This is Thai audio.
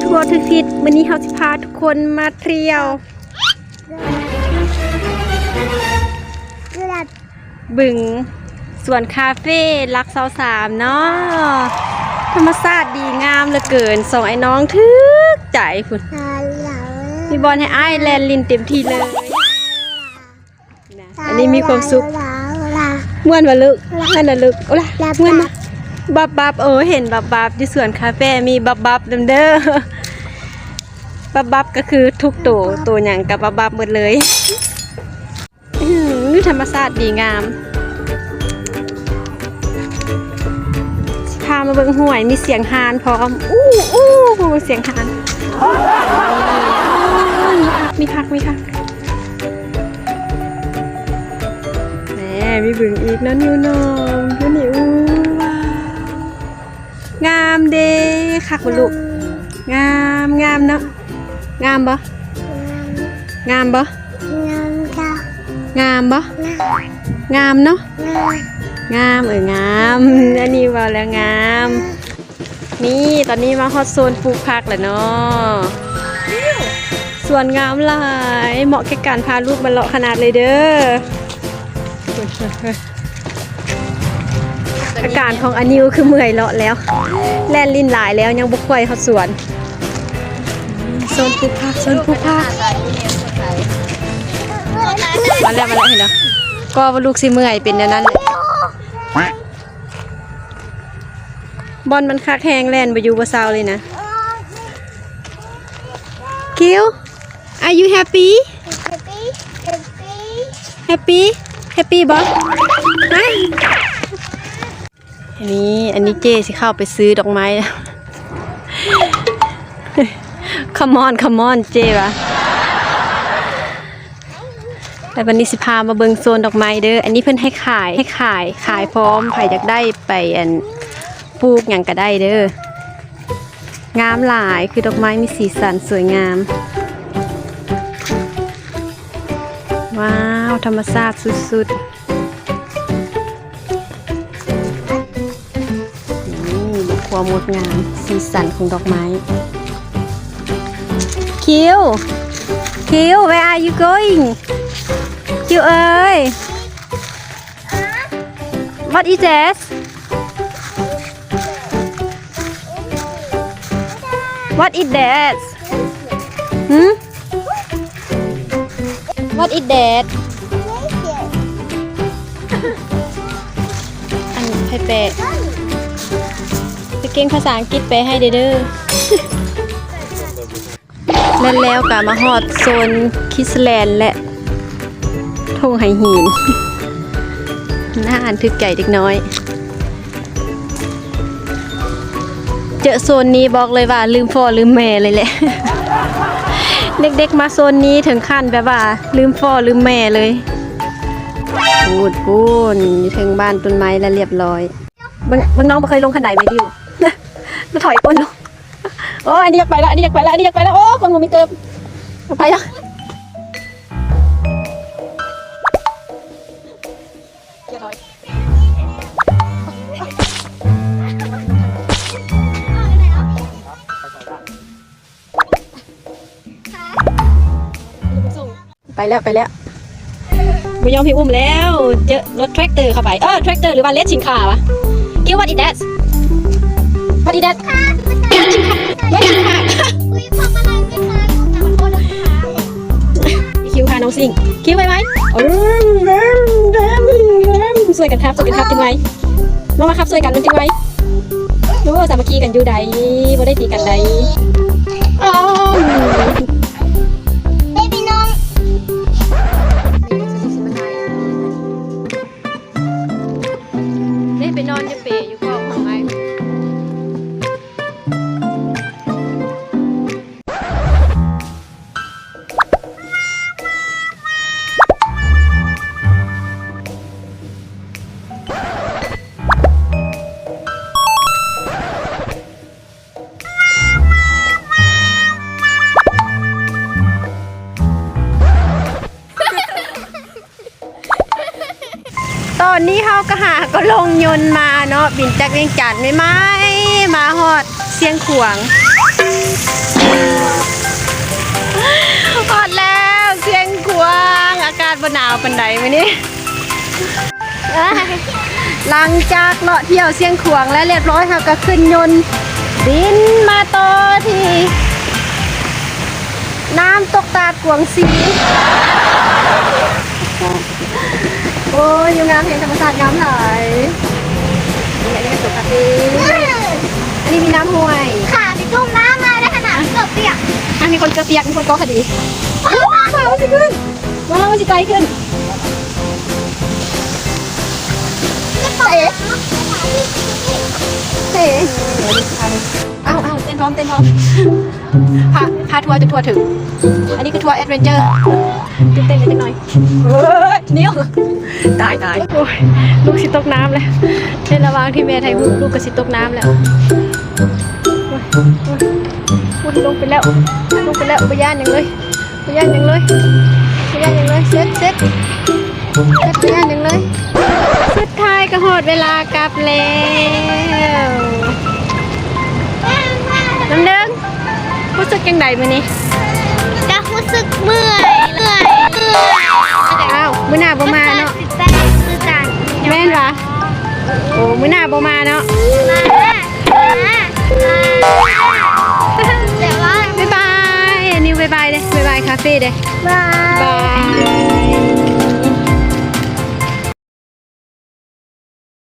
ทัวร์ทูฟิตวันนี้เขาจะพาทุกคนมาเที่ยวบึงสวนคาเฟ่รัก23เนาะธรรมชาติดีงามเหลือเกินส่งไอ้น้องทึกใจคุณมีบอลให้อ้ายแลนลินเต็มที่เลยอันนี้มีความสุขม่วนวะลึกนั่นน่ะลึกโอ้ล่ะม่วนนะบับเห็นบับที่สวนคาเฟ่มีบับเด้อบับก็คือทุกตัวอย่างกับบับหมดเลยนี่ธรรมชาติดีงามพามาเบิ่งห้วยมีเสียงฮานพร้อมอู้เสียงฮานมีพักแหมมีบึงอีกนะนิวน้องดูนี่งามเด้คักบ่ลูกงามเนาะงามบ่งามบ่งามบ่งามเนาะงามงามอันนี้ว่าแล้วงามนี่ตอนนี้มาฮอตโซนปลูกผักแล้วเนาะสวนงามหลายเหมาะแก่การพาลูกมาเลาะขนาดเลยเด้ออาการของอานิวคือเมื่อยเลาะแล้วแล่นลิ้นหลายแล้วยังบุกไฟฮอตสวนโซนปลูกผักมาแล้วเห็นเนาะก็ว่าลูกสิเมื่อยเป็นอย่างนั้นบอลมันคักแห้งแล่นไปอยู่บนเสาเลยนะคิว Are you happy happy บอสอันนี้เจสิเข้าไปซื้อดอกไม้come on เจวะแต่วันนี้สิพามาเบิ่งโซนดอกไม้เด้ออันนี้เพิ่นให้ขายพร้อมใครอยากได้ไปปลูกอย่างก็ได้เด้องามหลายคือดอกไม้มีสีสันสวยงามว้าวธรรมชาติสุดๆนี่ความงดงามสีสันของดอกไม้คิว where are you going คิวเอ้ย what is that what is that what is that อันให้แปลไปเก่งภาษาอังกฤษแปลให้เด้อแล้วก็มาฮอดโซนคิสแลนด์และทุ่งไหหินน่าอ่านทึกใจเด็กน้อยเจอโซนนี้บอกเลยว่าลืมพ่อลืมแม่เลยแหละ เด็กๆมาโซนนี้ถึงขั้นแบบว่าลืมพ่อลืมแม่เลยพูดอยู่ถึงบ้านต้นไม้แล้วเรียบร้อยบางน้องไม่เคยลงขนาดไหนดิวมาถอยก้นลงโอ้อันนี้อยากไปแล้วโอ้คนมันมีเติมไปแล้วไปแล้วไม่ยอมพี่อุ้มแล้วเจอรถแทรกเตอร์เข้าไปแทรกเตอร์หรือว่าเลสชินคาวะคิดว่าอีแดสคิวพาน้องสิงคิวไปไหมสวยกันครับจริงไหมน้องมาครับสวยกันจริงไหมรู้ว่าสามัคคีกันอยู่ใดบ่ได้ตีกันใดไปนอนจะเปย์อยู่กองของไม้ตอนนี้เขาก็ลงยนต์มาเนาะบินจากเวียงจันทน์ไม่มาฮอดเสียงขวาง ฮอดแล้วเสียงขวางอากาศบ่หนาวปานใดมื้อนี้หลังจากเลาะเที่ยวเสียงขวางแล้วเรียบร้อยค่ะก็ขึ้นยนต์บินมาต่อที่น้ำตกตาดกวางสีโอ้ยอยู่งามเห็นธรรมชาติงามหลายอันนี้เป็นสุขภาพอันนี้มีน้ำห้วย ขาไปจุ่มน้ำมาได้ขนาดเกือบเปียก อันมีคนเกลือเปียกมีคนก้อคดีว้าวสิขึ้นว้าวสิไกลขึ้นเตะเตะเอาเต้นพร้อมพาทัวร์จะทัวร์ถึงอันนี้คือทัวร์แอดเวนเจอร์ตื่นเต้นเลยจังหน่อยนิ้วตายโอ้ยลูกสิตกน้ำเลยในระหว่างที่แม่ไทยลูกก็สิตกน้ำแล้วโอ้ยลงไปแล้วไปย่านอย่างเลยเซ็ตไปย่านอย่างเลยสุดท้ายก็หอดเวลากลับแล้วน้ำเดิงรู้สึกยังไงมื้อนี้ จะรู้สึกเมื่อย อ้าวมื้อหน้าบ่มาเนาะ แต่คือการ แม่นวะโอ้มื้อหน้าบ่มาเนาะ แต่ว่า บ๊ายบายนิวบ๊ายบายเด้บ๊ายบายคาเฟ่เด้ บาย